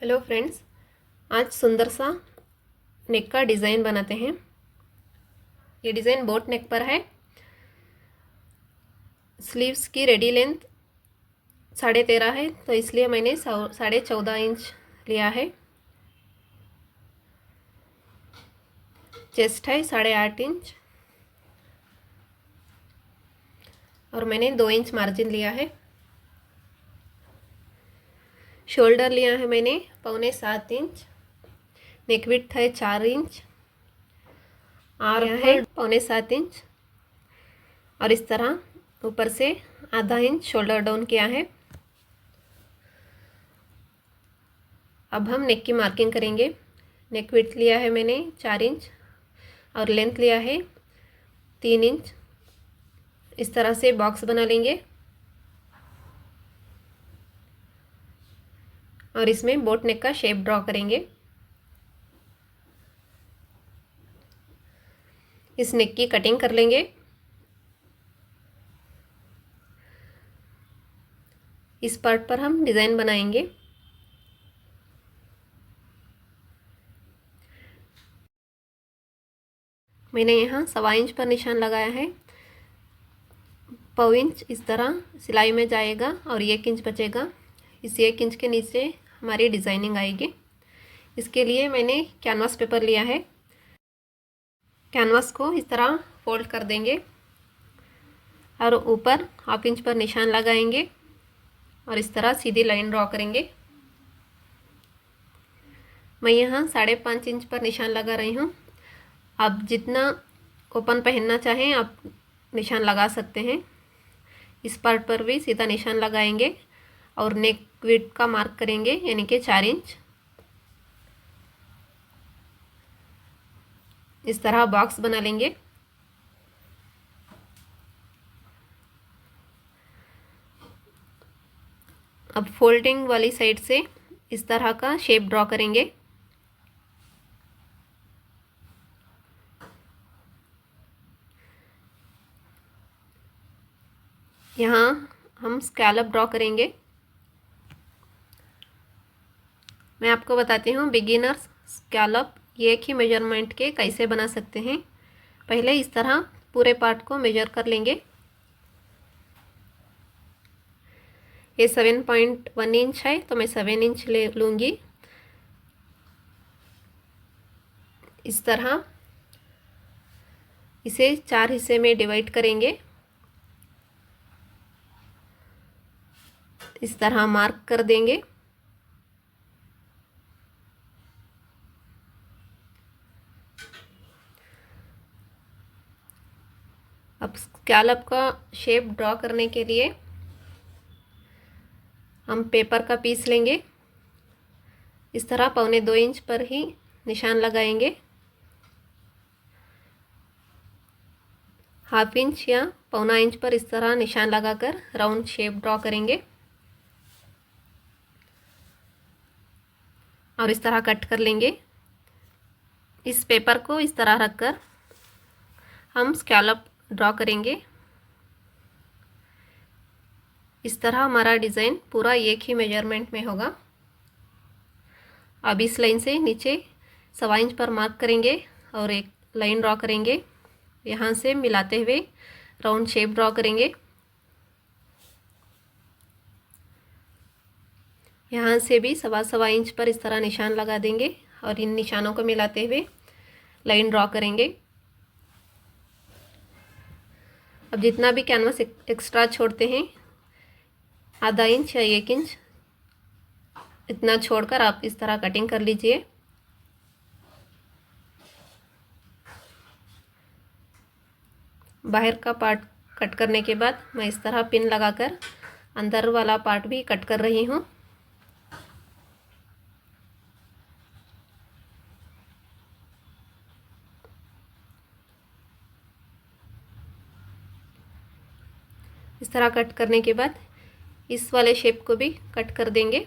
Hello friends, आज सुंदर सा नेक का डिज़ाइन बनाते हैं। ये डिज़ाइन बोट नेक पर है। स्लीव्स की रेडी लेंथ 13.5 है, तो इसलिए मैंने 14.5 इंच लिया है। चेस्ट है 8.5 इंच और मैंने 2 इंच मार्जिन लिया है। शोल्डर लिया है मैंने 6.25 इंच। नेक विड्थ है 4 इंच और है 6.25 इंच और इस तरह ऊपर से आधा इंच शोल्डर डाउन किया है। अब हम नेक की मार्किंग करेंगे। नेक विड्थ लिया है मैंने 4 इंच और लेंथ लिया है 3 इंच। इस तरह से बॉक्स बना लेंगे और इसमें बोट नेक का शेप ड्रॉ करेंगे। इस नेक की कटिंग कर लेंगे। इस पार्ट पर हम डिज़ाइन बनाएंगे। मैंने यहाँ 1.25 इंच पर निशान लगाया है। 1.25 इंच इस तरह सिलाई में जाएगा और 1 इंच बचेगा। इस 1 इंच के नीचे हमारी डिज़ाइनिंग आएगी। इसके लिए मैंने कैनवास पेपर लिया है। कैनवास को इस तरह फोल्ड कर देंगे और ऊपर 1/2 इंच पर निशान लगाएंगे और इस तरह सीधी लाइन ड्रॉ करेंगे। मैं यहाँ 5.5 इंच पर निशान लगा रही हूँ। आप जितना ओपन पहनना चाहें आप निशान लगा सकते हैं। इस पार्ट पर भी सीधा निशान लगाएंगे और नेक विड्थ का मार्क करेंगे, यानी कि 4 इंच। इस तरह बॉक्स बना लेंगे। अब फोल्डिंग वाली साइड से इस तरह का शेप ड्रॉ करेंगे। यहाँ हम स्कैलप ड्रॉ करेंगे। मैं आपको बताती हूँ बिगिनर्स स्कैलप एक ही मेजरमेंट के कैसे बना सकते हैं। पहले इस तरह पूरे पार्ट को मेजर कर लेंगे। ये 7.1 इंच है, तो मैं 7 इंच ले लूँगी। इस तरह इसे 4 हिस्से में डिवाइड करेंगे। इस तरह मार्क कर देंगे। अब स्कैलप का शेप ड्रॉ करने के लिए हम पेपर का पीस लेंगे। इस तरह 1.25 इंच पर ही निशान लगाएंगे। 1/2 इंच या 1.25 इंच पर इस तरह निशान लगाकर राउंड शेप ड्रॉ करेंगे और इस तरह कट कर लेंगे। इस पेपर को इस तरह रखकर हम स्कैलप ड्रॉ करेंगे। इस तरह हमारा डिज़ाइन पूरा एक ही मेजरमेंट में होगा। अब इस लाइन से नीचे 1.25 इंच पर मार्क करेंगे और एक लाइन ड्रॉ करेंगे। यहाँ से मिलाते हुए राउंड शेप ड्रॉ करेंगे। यहाँ से भी 1.25 इंच पर इस तरह निशान लगा देंगे और इन निशानों को मिलाते हुए लाइन ड्रॉ करेंगे। अब जितना भी कैनवास एक्स्ट्रा छोड़ते हैं, आधा इंच या 1 इंच इतना छोड़कर आप इस तरह कटिंग कर लीजिए। बाहर का पार्ट कट करने के बाद मैं इस तरह पिन लगाकर अंदर वाला पार्ट भी कट कर रही हूँ। इस तरह कट करने के बाद इस वाले शेप को भी कट कर देंगे।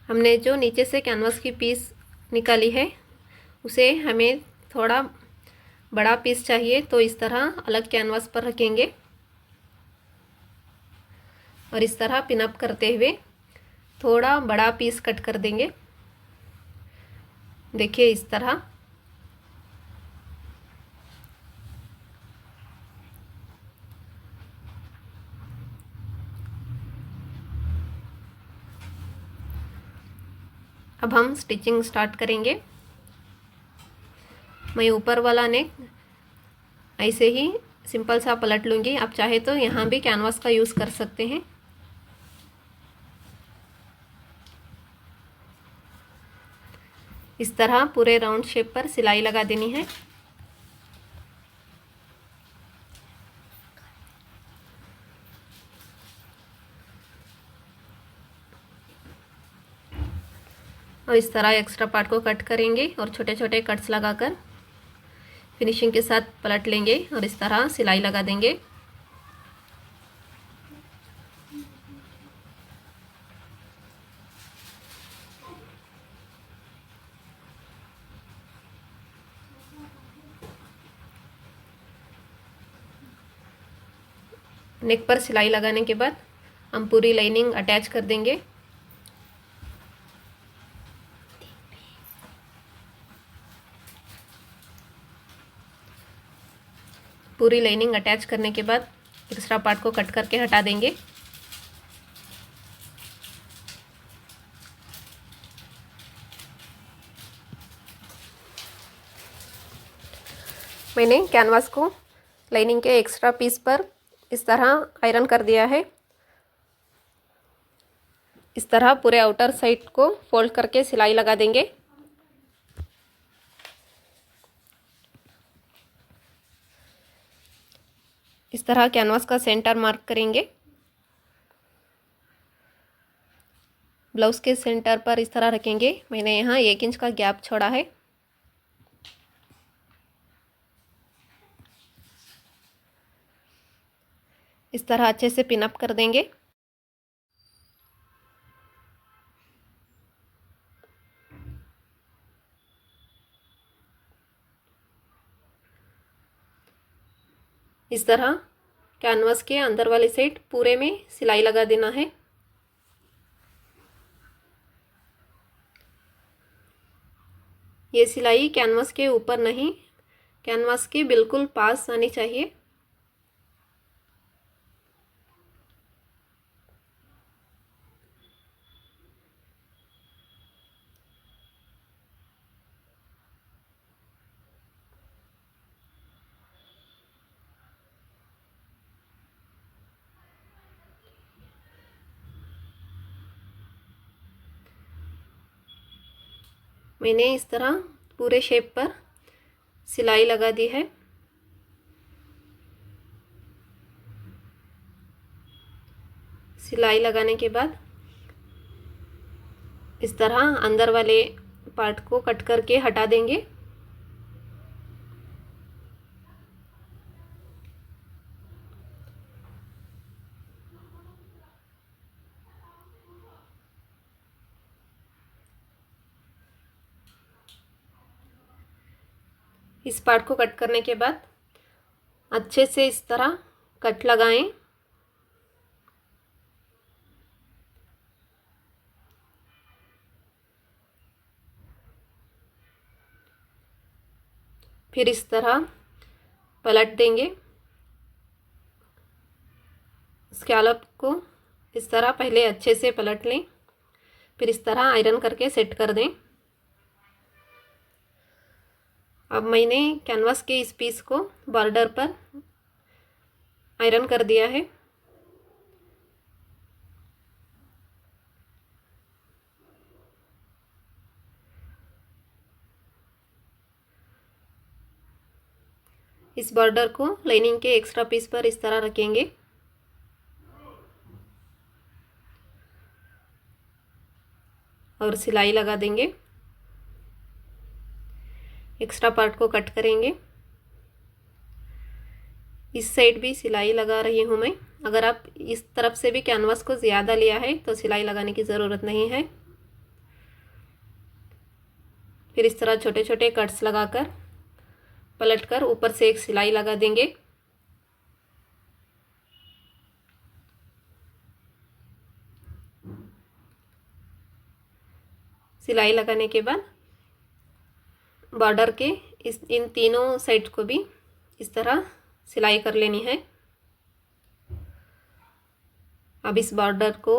हमने जो नीचे से कैनवास की पीस निकाली है उसे हमें थोड़ा बड़ा पीस चाहिए, तो इस तरह अलग कैनवास पर रखेंगे और इस तरह पिन अप करते हुए थोड़ा बड़ा पीस कट कर देंगे। देखिए इस तरह। अब हम स्टिचिंग स्टार्ट करेंगे। मैं ऊपर वाला नेक ऐसे ही सिंपल सा पलट लूँगी। आप चाहे तो यहाँ भी कैनवास का यूज़ कर सकते हैं। इस तरह पूरे राउंड शेप पर सिलाई लगा देनी है। और इस तरह एक्स्ट्रा पार्ट को कट करेंगे और छोटे छोटे कट्स लगाकर फिनिशिंग के साथ पलट लेंगे और इस तरह सिलाई लगा देंगे। नेक पर सिलाई लगाने के बाद हम पूरी लाइनिंग अटैच कर देंगे। पूरी लाइनिंग अटैच करने के बाद एक्स्ट्रा पार्ट को कट करके हटा देंगे। मैंने कैनवास को लाइनिंग के एक्स्ट्रा पीस पर इस तरह आयरन कर दिया है। इस तरह पूरे आउटर साइड को फोल्ड करके सिलाई लगा देंगे। इस तरह कैनवास का सेंटर मार्क करेंगे। ब्लाउज के सेंटर पर इस तरह रखेंगे। मैंने यहाँ 1 इंच का गैप छोड़ा है। इस तरह अच्छे से पिन अप कर देंगे। इस तरह कैनवास के अंदर वाली साइड पूरे में सिलाई लगा देना है। ये सिलाई कैनवास के ऊपर नहीं, कैनवास के बिल्कुल पास आनी चाहिए। मैंने इस तरह पूरे शेप पर सिलाई लगा दी है। सिलाई लगाने के बाद इस तरह अंदर वाले पार्ट को कट करके हटा देंगे। इस पार्ट को कट करने के बाद अच्छे से इस तरह कट लगाएं। फिर इस तरह पलट देंगे। स्कैलप को इस तरह पहले अच्छे से पलट लें, फिर इस तरह आयरन करके सेट कर दें। अब मैंने कैनवास के इस पीस को बॉर्डर पर आयरन कर दिया है। इस बॉर्डर को लाइनिंग के एक्स्ट्रा पीस पर इस तरह रखेंगे। और सिलाई लगा देंगे। एक्स्ट्रा पार्ट को कट करेंगे। इस साइड भी सिलाई लगा रही हूँ मैं। अगर आप इस तरफ से भी कैनवास को ज़्यादा लिया है तो सिलाई लगाने की ज़रूरत नहीं है। फिर इस तरह छोटे छोटे कट्स लगाकर पलटकर ऊपर से एक सिलाई लगा देंगे। सिलाई लगाने के बाद बॉर्डर के इन तीनों साइड को भी इस तरह सिलाई कर लेनी है। अब इस बॉर्डर को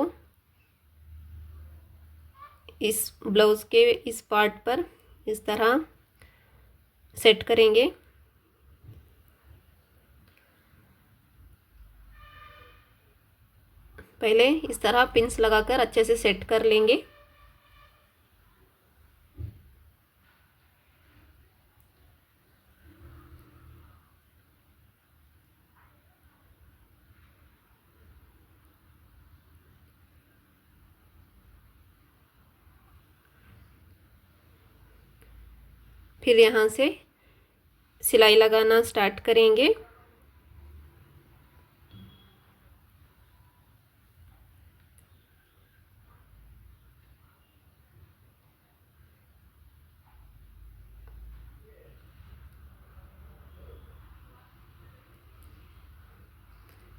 इस ब्लाउज़ के इस पार्ट पर इस तरह सेट करेंगे। पहले इस तरह पिंस लगाकर अच्छे से सेट कर लेंगे। फिर यहाँ से सिलाई लगाना स्टार्ट करेंगे।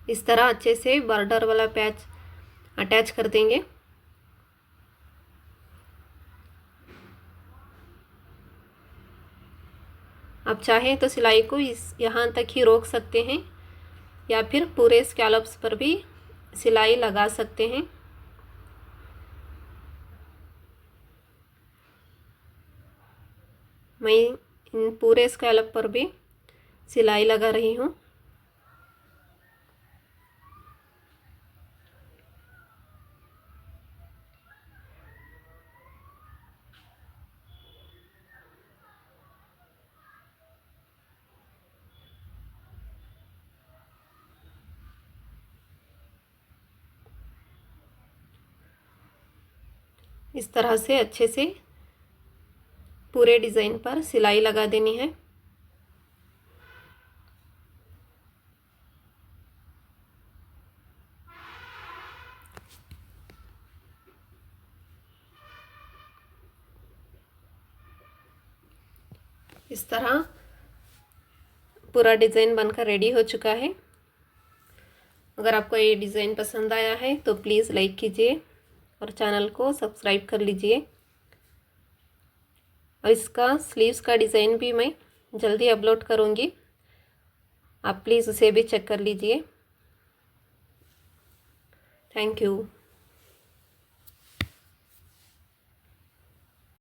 इस तरह अच्छे से बॉर्डर वाला पैच अटैच कर देंगे। आप चाहें तो सिलाई को यहाँ तक ही रोक सकते हैं या फिर पूरे स्कैलप्स पर भी सिलाई लगा सकते हैं। मैं इन पूरे स्कैलप पर भी सिलाई लगा रही हूँ। इस तरह से अच्छे से पूरे डिज़ाइन पर सिलाई लगा देनी है। इस तरह पूरा डिज़ाइन बनकर रेडी हो चुका है। अगर आपको ये डिज़ाइन पसंद आया है तो प्लीज़ लाइक कीजिए और चैनल को सब्सक्राइब कर लीजिए। और इसका स्लीव्स का डिज़ाइन भी मैं जल्दी अपलोड करूँगी, आप प्लीज़ उसे भी चेक कर लीजिए। Thank you.